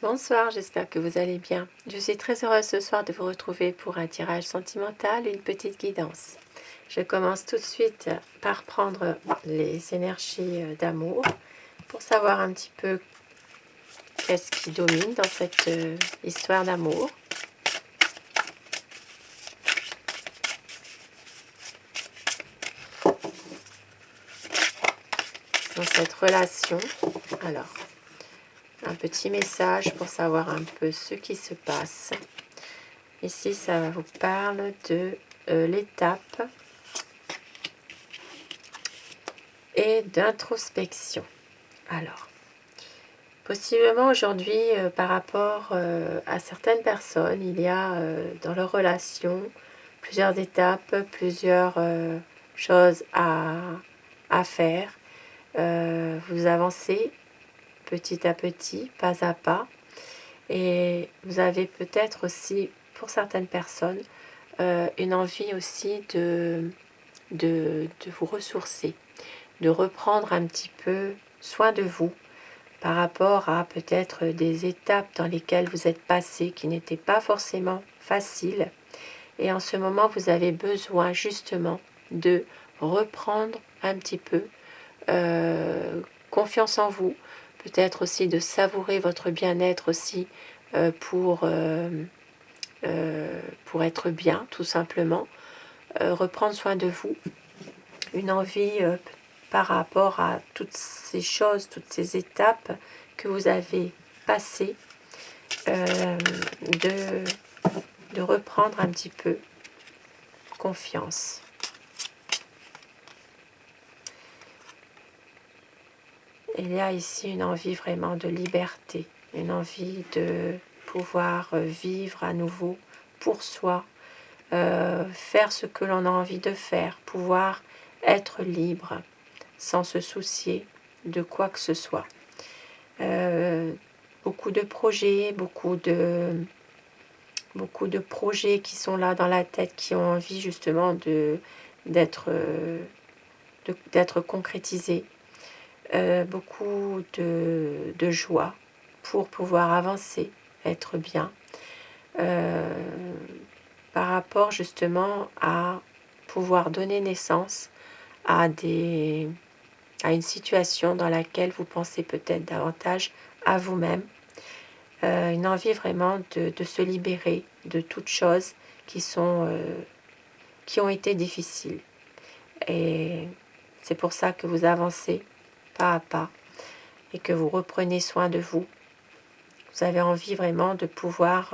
Bonsoir, j'espère que vous allez bien. Je suis très heureuse ce soir de vous retrouver pour un tirage sentimental, une petite guidance. Je commence tout de suite par prendre les énergies d'amour pour savoir un petit peu qu'est-ce qui domine dans cette histoire d'amour. Dans cette relation. Alors, un petit message pour savoir un peu ce qui se passe. Ici, ça vous parle de l'étape et d'introspection. Alors, possiblement aujourd'hui, par rapport à certaines personnes, il y a dans leur relation plusieurs étapes, plusieurs choses à faire. Vous avancez petit à petit, pas à pas, et vous avez peut-être aussi, pour certaines personnes, une envie aussi de vous ressourcer, de reprendre un petit peu soin de vous par rapport à peut-être des étapes dans lesquelles vous êtes passé qui n'étaient pas forcément faciles. Et en ce moment, vous avez besoin justement de reprendre un petit peu confiance en vous, peut-être aussi de savourer votre bien-être aussi pour être bien, tout simplement. Reprendre soin de vous, une envie par rapport à toutes ces choses, toutes ces étapes que vous avez passées, de reprendre un petit peu confiance. Il y a ici une envie vraiment de liberté, une envie de pouvoir vivre à nouveau pour soi, faire ce que l'on a envie de faire, pouvoir être libre sans se soucier de quoi que ce soit. Beaucoup de projets, beaucoup de projets qui sont là dans la tête, qui ont envie justement d'être concrétisés. Beaucoup de joie pour pouvoir avancer, être bien. Par rapport justement à pouvoir donner naissance à une situation dans laquelle vous pensez peut-être davantage à vous-même. Une envie vraiment de se libérer de toutes choses qui ont été difficiles. Et c'est pour ça que vous avancez pas à pas et que vous reprenez soin de vous. Vous avez envie vraiment de pouvoir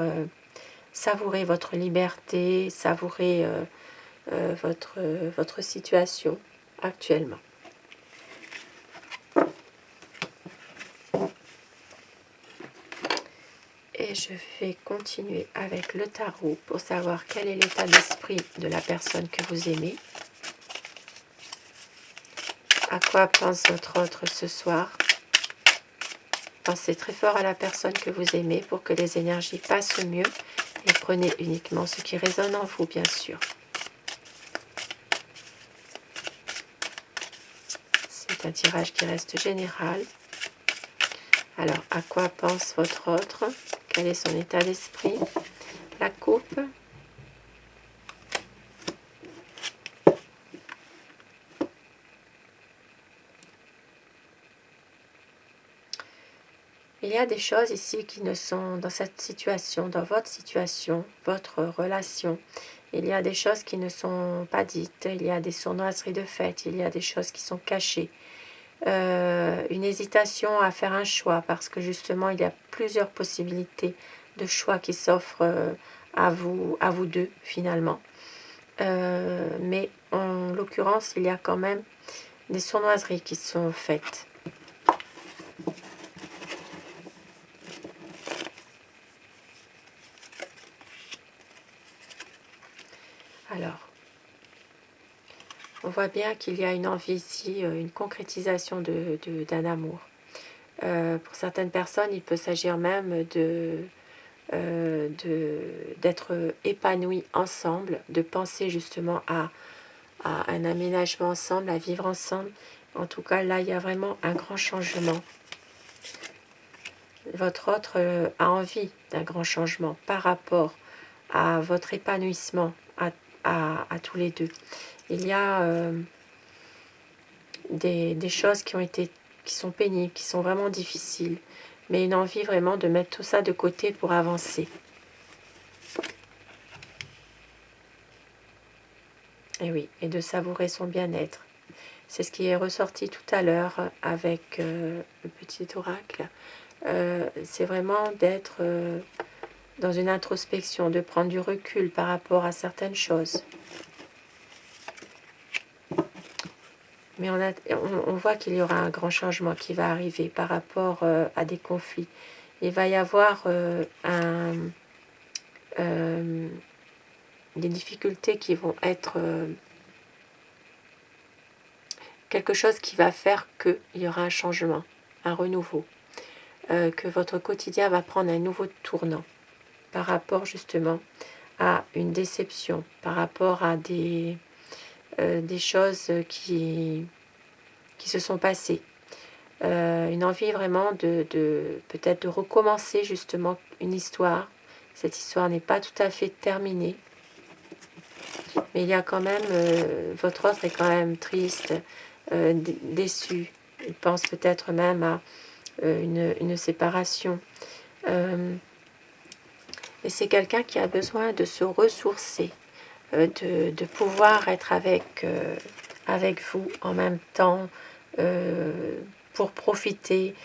savourer votre liberté, savourer votre situation actuellement. Et je vais continuer avec le tarot pour savoir quel est l'état d'esprit de la personne que vous aimez. À quoi pense votre autre ce soir? Pensez très fort à la personne que vous aimez pour que les énergies passent mieux et prenez uniquement ce qui résonne en vous, bien sûr. C'est un tirage qui reste général. Alors, à quoi pense votre autre? Quel est son état d'esprit? La coupe. Il y a des choses ici qui ne sont dans cette situation, dans votre situation, votre relation. Il y a des choses qui ne sont pas dites, il y a des sournoiseries de fait, il y a des choses qui sont cachées. Une hésitation à faire un choix parce que justement il y a plusieurs possibilités de choix qui s'offrent à vous deux finalement. Mais en l'occurrence, il y a quand même des sournoiseries qui sont faites. Alors, on voit bien qu'il y a une envie ici, une concrétisation d'un amour. Pour certaines personnes, il peut s'agir même d'être épanouis ensemble, de penser justement à un aménagement ensemble, à vivre ensemble. En tout cas, là, il y a vraiment un grand changement. votre autre a envie d'un grand changement par rapport à votre épanouissement à tous les deux. Il y a des choses qui sont pénibles, qui sont vraiment difficiles, mais une envie vraiment de mettre tout ça de côté pour avancer. Et oui, et de savourer son bien-être. C'est ce qui est ressorti tout à l'heure avec le petit oracle. C'est vraiment d'être dans une introspection, de prendre du recul par rapport à certaines choses. Mais on voit qu'il y aura un grand changement qui va arriver par rapport à des conflits. Il va y avoir des difficultés qui vont être quelque chose qui va faire qu'il y aura un changement, un renouveau, que votre quotidien va prendre un nouveau tournant par rapport justement à une déception, par rapport à des choses qui se sont passées. Une envie vraiment peut-être de recommencer justement une histoire. Cette histoire n'est pas tout à fait terminée, mais il y a quand même, votre autre est quand même triste, déçu. Il pense peut-être même à une séparation. Et c'est quelqu'un qui a besoin de se ressourcer, de pouvoir être avec vous en même temps, pour profiter.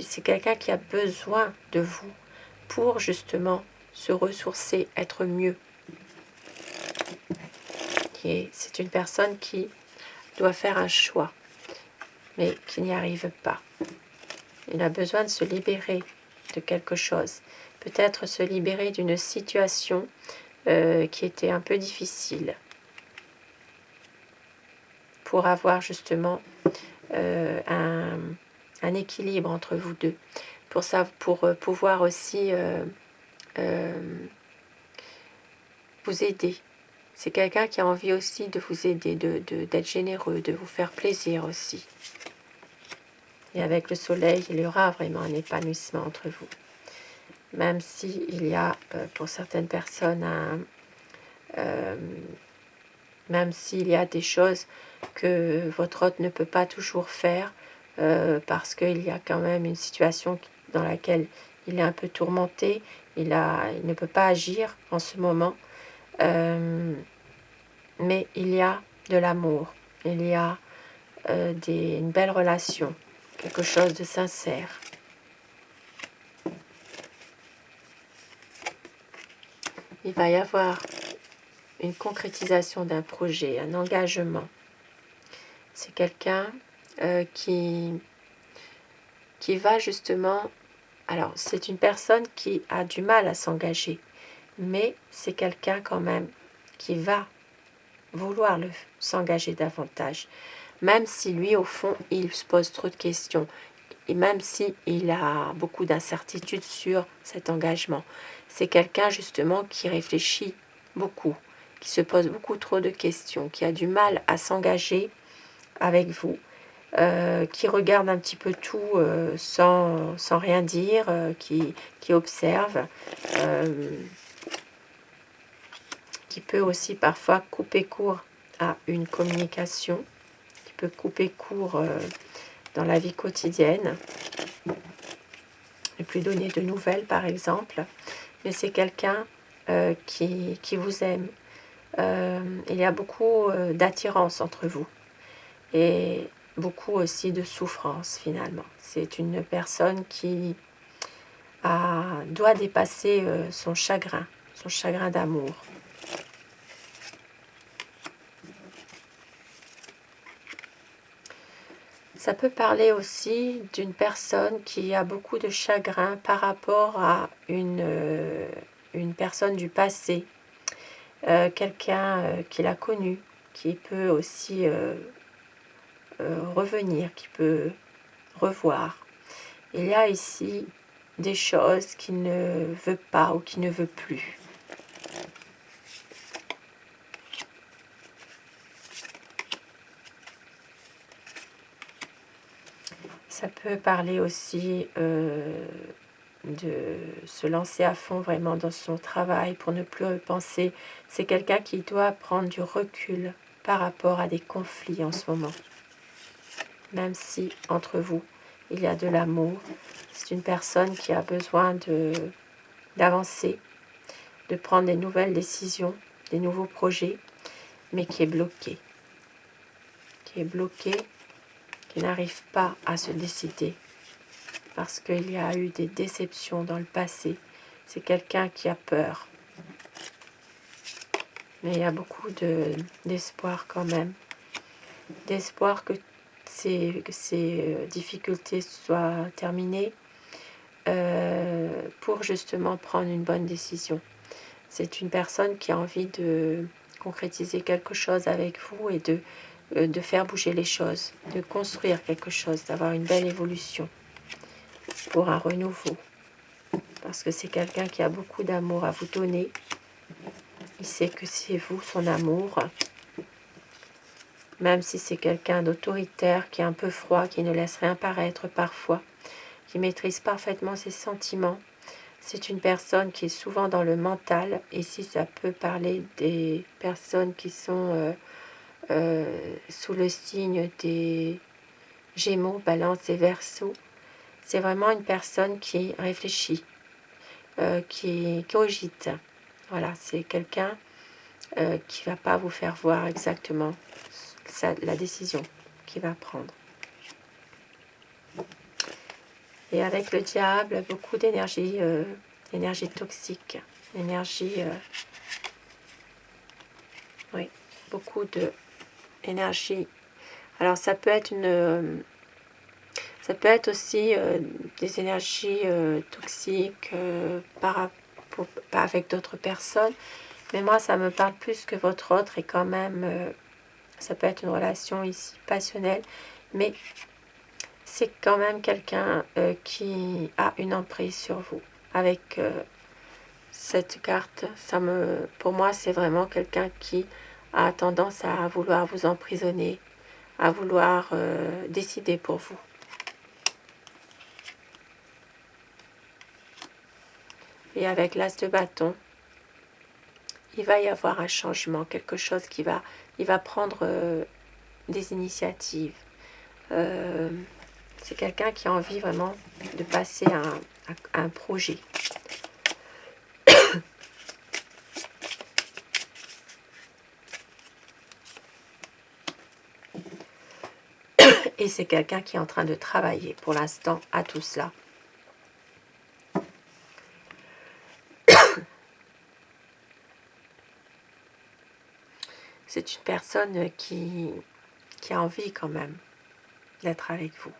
C'est quelqu'un qui a besoin de vous pour justement se ressourcer, être mieux. Et c'est une personne qui doit faire un choix, mais qui n'y arrive pas. Il a besoin de se libérer de quelque chose. Peut-être se libérer d'une situation qui était un peu difficile pour avoir justement un équilibre entre vous deux, pour pouvoir aussi vous aider. C'est quelqu'un qui a envie aussi de vous aider, d'être généreux, de vous faire plaisir aussi. Et avec le soleil, il y aura vraiment un épanouissement entre vous. Même s'il y a pour certaines personnes même s'il y a des choses que votre hôte ne peut pas toujours faire, parce qu'il y a quand même une situation dans laquelle il est un peu tourmenté, il ne peut pas agir en ce moment, mais il y a de l'amour, il y a une belle relation, quelque chose de sincère. Il va y avoir une concrétisation d'un projet, un engagement. C'est quelqu'un qui va justement... Alors, c'est une personne qui a du mal à s'engager, mais c'est quelqu'un quand même qui va vouloir s'engager davantage, même si lui, au fond, il se pose trop de questions, et même s'il a beaucoup d'incertitudes sur cet engagement. C'est quelqu'un justement qui réfléchit beaucoup, qui se pose beaucoup trop de questions, qui a du mal à s'engager avec vous, qui regarde un petit peu tout sans rien dire, qui observe, qui peut aussi parfois couper court à une communication, qui peut couper court dans la vie quotidienne, ne plus donner de nouvelles par exemple, mais c'est quelqu'un qui vous aime. Il y a beaucoup d'attirance entre vous et beaucoup aussi de souffrance finalement. C'est une personne qui doit dépasser son chagrin d'amour. Ça peut parler aussi d'une personne qui a beaucoup de chagrin par rapport à une personne du passé, quelqu'un qu'il a connu, qui peut aussi revenir, qui peut revoir. Il y a ici des choses qu'il ne veut pas ou qu'il ne veut plus. Ça peut parler aussi de se lancer à fond vraiment dans son travail pour ne plus penser. C'est quelqu'un qui doit prendre du recul par rapport à des conflits en ce moment. Même si entre vous, il y a de l'amour, c'est une personne qui a besoin d'avancer, de prendre des nouvelles décisions, des nouveaux projets, mais qui est bloqué. Qui n'arrive pas à se décider parce qu'il y a eu des déceptions dans le passé. C'est quelqu'un qui a peur. Mais il y a beaucoup d'espoir quand même. D'espoir que ces difficultés soient terminées pour justement prendre une bonne décision. C'est une personne qui a envie de concrétiser quelque chose avec vous et de faire bouger les choses, de construire quelque chose, d'avoir une belle évolution pour un renouveau. Parce que c'est quelqu'un qui a beaucoup d'amour à vous donner. Il sait que c'est vous, son amour. Même si c'est quelqu'un d'autoritaire, qui est un peu froid, qui ne laisse rien paraître parfois, qui maîtrise parfaitement ses sentiments. C'est une personne qui est souvent dans le mental. Et si ça peut parler des personnes qui sont sous le signe des Gémeaux, Balance et Verseau, c'est vraiment une personne qui réfléchit, qui cogite. Voilà, c'est quelqu'un qui ne va pas vous faire voir exactement la décision qu'il va prendre. Et avec le diable, beaucoup d'énergie toxique, oui, beaucoup d'énergie. Alors ça peut être aussi des énergies toxiques pas avec d'autres personnes. Mais moi, ça me parle plus que votre autre est quand même... ça peut être une relation ici passionnelle, mais c'est quand même quelqu'un qui a une emprise sur vous. Avec cette carte, pour moi, c'est vraiment quelqu'un qui a tendance à vouloir vous emprisonner, à vouloir décider pour vous. Et avec l'as de bâton, il va y avoir un changement, quelque chose il va prendre des initiatives. C'est quelqu'un qui a envie vraiment de passer à un projet. Et c'est quelqu'un qui est en train de travailler pour l'instant à tout cela. C'est une personne qui a envie quand même d'être avec vous.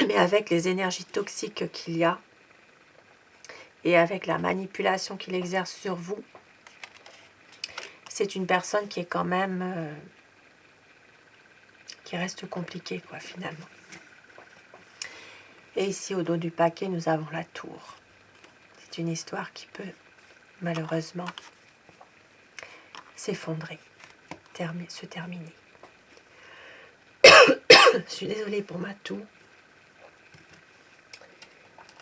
Mais avec les énergies toxiques qu'il y a et avec la manipulation qu'il exerce sur vous, c'est une personne qui est quand même... qui reste compliquée, quoi, finalement. Et ici, au dos du paquet, nous avons la tour. C'est une histoire qui peut, malheureusement, s'effondrer, se terminer. Je suis désolée pour ma toux.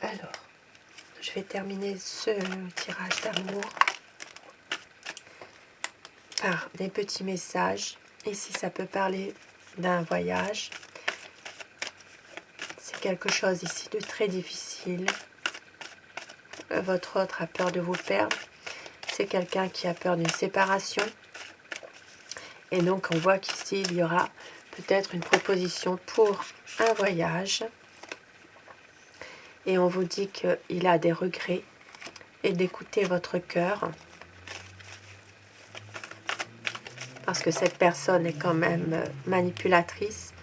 Alors, je vais terminer ce tirage d'amour par des petits messages. Ici, ça peut parler d'un voyage. C'est quelque chose ici de très difficile. Votre autre a peur de vous perdre. C'est quelqu'un qui a peur d'une séparation. Et donc, on voit qu'ici, il y aura peut-être une proposition pour un voyage. Et on vous dit qu'il a des regrets et d'écouter votre cœur. Parce que cette personne est quand même manipulatrice.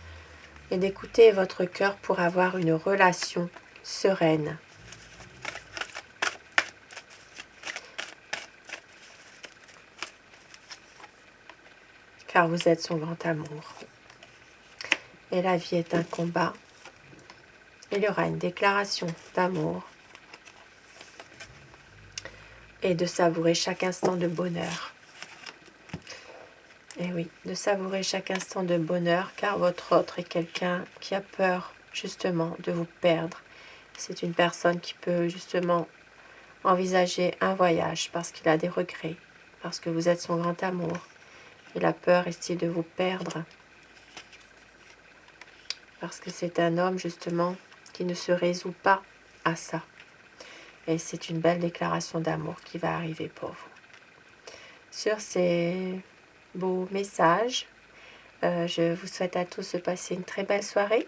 Et d'écouter votre cœur pour avoir une relation sereine. Car vous êtes son grand amour. Et la vie est un combat. Il y aura une déclaration d'amour et de savourer chaque instant de bonheur. Et oui, de savourer chaque instant de bonheur, car votre autre est quelqu'un qui a peur justement de vous perdre. C'est une personne qui peut justement envisager un voyage parce qu'il a des regrets, parce que vous êtes son grand amour. Il a peur ici de vous perdre, parce que c'est un homme justement qui ne se résout pas à ça. Et c'est une belle déclaration d'amour qui va arriver pour vous. Sur ces beaux messages, je vous souhaite à tous de passer une très belle soirée.